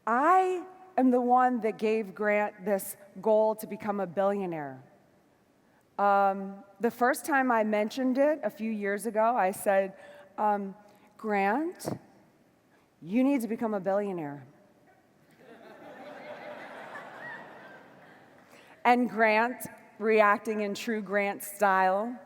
I am the one that gave Grant this goal to become a billionaire. The first time I mentioned it a few years ago, I said, Grant, you need to become a billionaire. And Grant, reacting in true Grant style,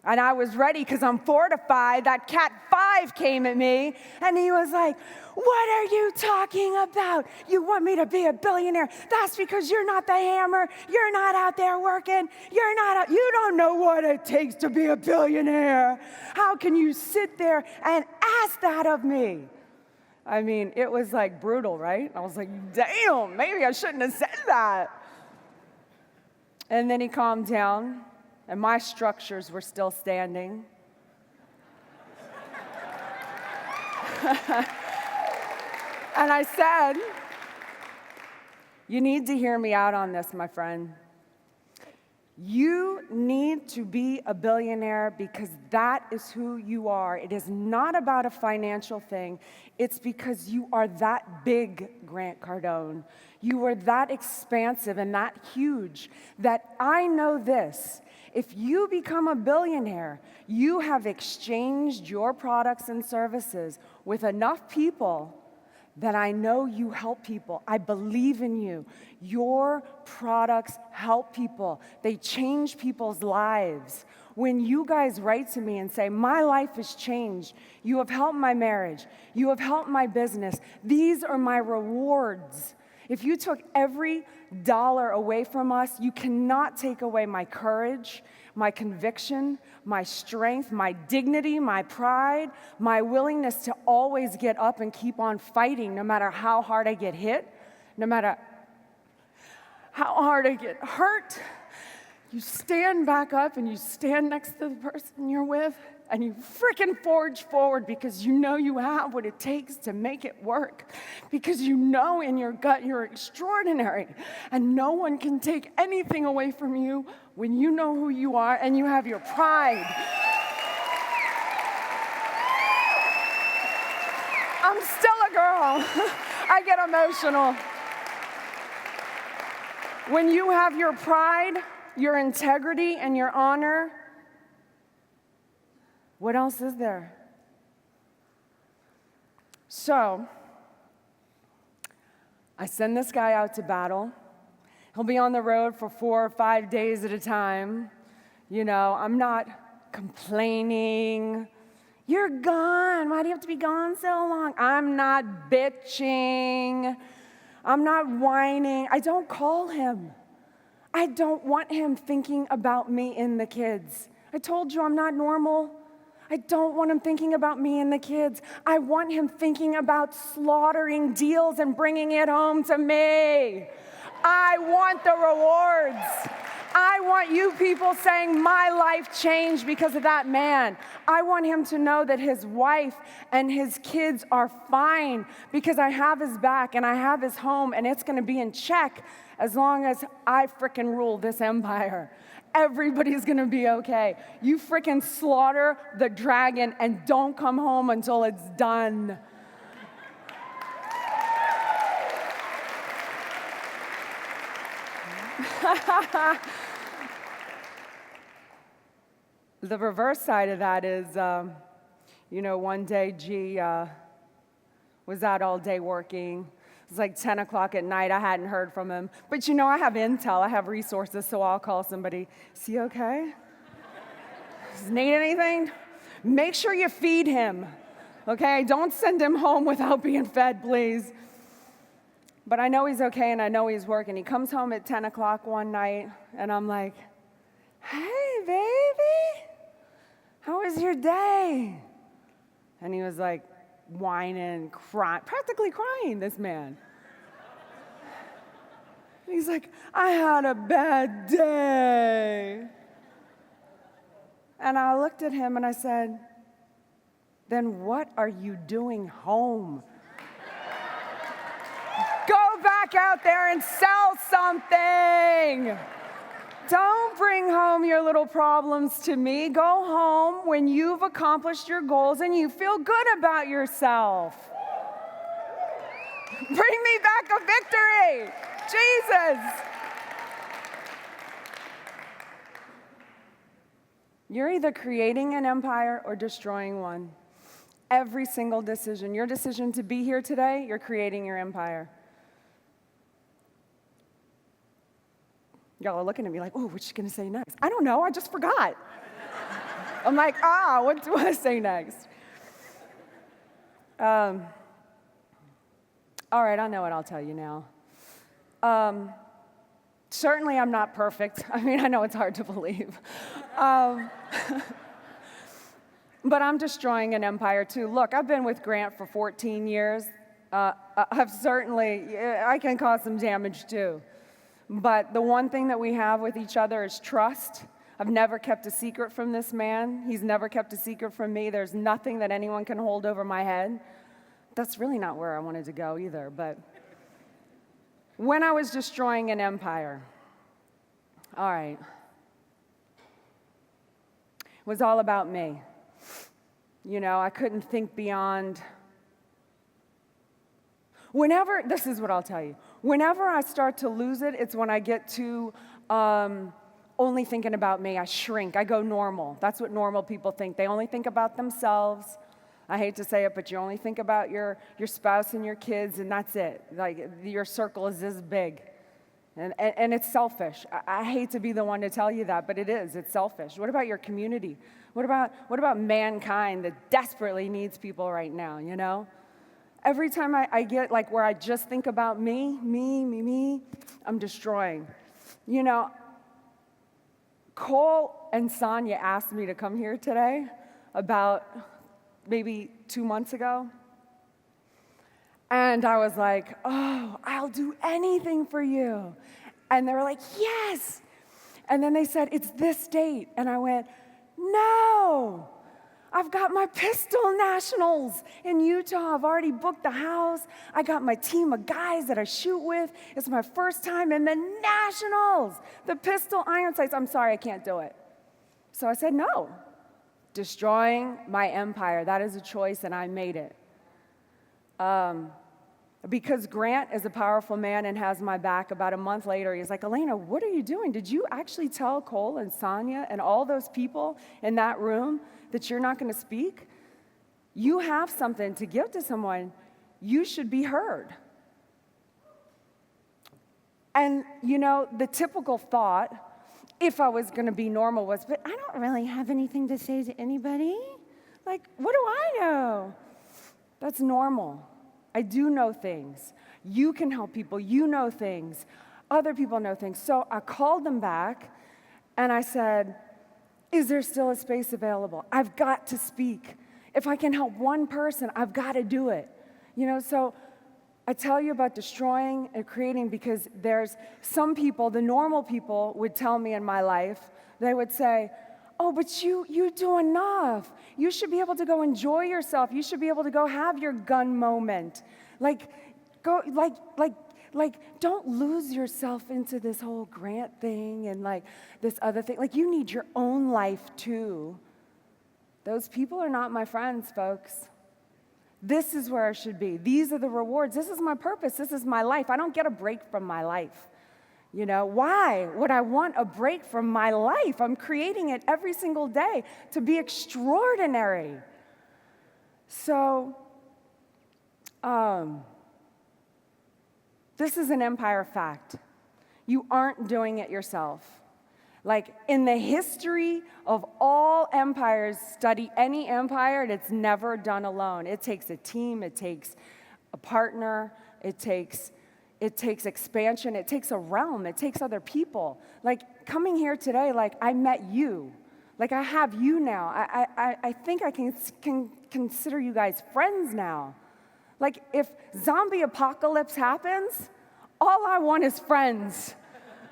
and I was ready because I'm fortified. That Cat 5 came at me, and he was like, what are you talking about? You want me to be a billionaire? That's because you're not the hammer. You're not out there working. You don't know what it takes to be a billionaire. How can you sit there and ask that of me? I mean, it was like brutal, right? I was like, damn, maybe I shouldn't have said that. And then he calmed down, and my structures were still standing. And I said, you need to hear me out on this, my friend. You need to be a billionaire because that is who you are. It is not about a financial thing. It's because you are that big, Grant Cardone. You are that expansive and that huge that I know this. If you become a billionaire, you have exchanged your products and services with enough people that I know you help people. I believe in you. Your products help people. They change people's lives. When you guys write to me and say, my life has changed, you have helped my marriage, you have helped my business, these are my rewards. If you took every dollar away from us, you cannot take away my courage, my conviction, my strength, my dignity, my pride, my willingness to always get up and keep on fighting no matter how hard I get hit, no matter how hard I get hurt. You stand back up and you stand next to the person you're with and you freaking forge forward because you know you have what it takes to make it work. Because you know in your gut you're extraordinary and no one can take anything away from you when you know who you are and you have your pride. I'm still a girl. I get emotional. When you have your pride, your integrity, and your honor, what else is there? So, I send this guy out to battle. He'll be on the road for 4 or 5 days at a time. You know, I'm not complaining. You're gone. Why do you have to be gone so long? I'm not bitching. I'm not whining. I don't call him. I don't want him thinking about me and the kids. I told you I'm not normal. I don't want him thinking about me and the kids. I want him thinking about slaughtering deals and bringing it home to me. I want the rewards. I want you people saying my life changed because of that man. I want him to know that his wife and his kids are fine because I have his back and I have his home and it's going to be in check as long as I frickin' rule this empire. Everybody's gonna be okay. You frickin' slaughter the dragon and don't come home until it's done. The reverse side of that is, one day G was out all day working. It was like 10 o'clock at night. I hadn't heard from him. But I have intel. I have resources, so I'll call somebody. Is he okay? Does he need anything? Make sure you feed him, okay? Don't send him home without being fed, please. But I know he's okay, and I know he's working. He comes home at 10 o'clock one night, and I'm like, hey, baby, how was your day? And he was like, whining, crying, practically crying, this man. And he's like, I had a bad day. And I looked at him and I said, then what are you doing home? Go back out there and sell something. Don't bring home your little problems to me. Go home when you've accomplished your goals and you feel good about yourself. Bring me back a victory. Jesus. You're either creating an empire or destroying one. Every single decision. Your decision to be here today, you're creating your empire. Y'all are looking at me like, oh, what's she going to say next? I don't know. I just forgot. I'm like, what do I say next? All right, I know what I'll tell you now. Certainly, I'm not perfect. I mean, I know it's hard to believe. But I'm destroying an empire, too. Look, I've been with Grant for 14 years. I can cause some damage, too. But the one thing that we have with each other is trust. I've never kept a secret from this man. He's never kept a secret from me. There's nothing that anyone can hold over my head. That's really not where I wanted to go either. But when I was destroying an empire, all right, it was all about me. You know, I couldn't think beyond. This is what I'll tell you. Whenever I start to lose it, it's when I get to only thinking about me. I shrink. I go normal. That's what normal people think. They only think about themselves. I hate to say it, but you only think about your spouse and your kids, and that's it. Like, your circle is this big. And it's selfish. I hate to be the one to tell you that, but it is. It's selfish. What about your community? What about mankind that desperately needs people right now, you know? Every time I get like where I just think about me, I'm destroying. You know, Cole and Sonia asked me to come here today about maybe 2 months ago. And I was like, oh, I'll do anything for you. And they were like, yes. And then they said, it's this date. And I went, no. I've got my pistol nationals in Utah. I've already booked the house. I got my team of guys that I shoot with. It's my first time in the nationals. The pistol iron sights. I'm sorry, I can't do it. So I said no. Destroying my empire. That is a choice, and I made it. Because Grant is a powerful man and has my back, about a month later, he's like, Elena, what are you doing? Did you actually tell Cole and Sonia and all those people in that room that you're not going to speak? You have something to give to someone. You should be heard. And, you know, the typical thought, if I was going to be normal, was, but I don't really have anything to say to anybody. Like, what do I know? That's normal. I do know things. You can help people. You know things. Other people know things. So I called them back, and I said, is there still a space available? I've got to speak. If I can help one person, I've got to do it. You know, so I tell you about destroying and creating because there's some people, the normal people would tell me in my life, they would say, oh, but you do enough. You should be able to go enjoy yourself. You should be able to go have your gun moment. Don't lose yourself into this whole Grant thing and like this other thing. Like, you need your own life too. Those people are not my friends, folks. This is where I should be. These are the rewards. This is my purpose. This is my life. I don't get a break from my life. You know, why would I want a break from my life? I'm creating it every single day to be extraordinary. So, this is an empire fact. You aren't doing it yourself. Like, in the history of all empires, study any empire, and it's never done alone. It takes a team, it takes a partner, it takes expansion, it takes a realm, it takes other people. Like, coming here today, like, I met you. Like, I have you now. I think I can consider you guys friends now. Like, if zombie apocalypse happens, all I want is friends.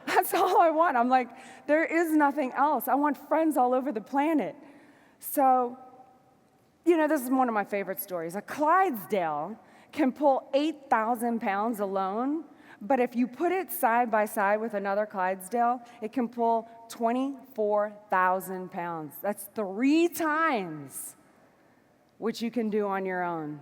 That's all I want. I'm like, there is nothing else. I want friends all over the planet. So, you know, this is one of my favorite stories. A Clydesdale can pull 8,000 pounds alone, but if you put it side by side with another Clydesdale, it can pull 24,000 pounds. That's 3 times what you can do on your own.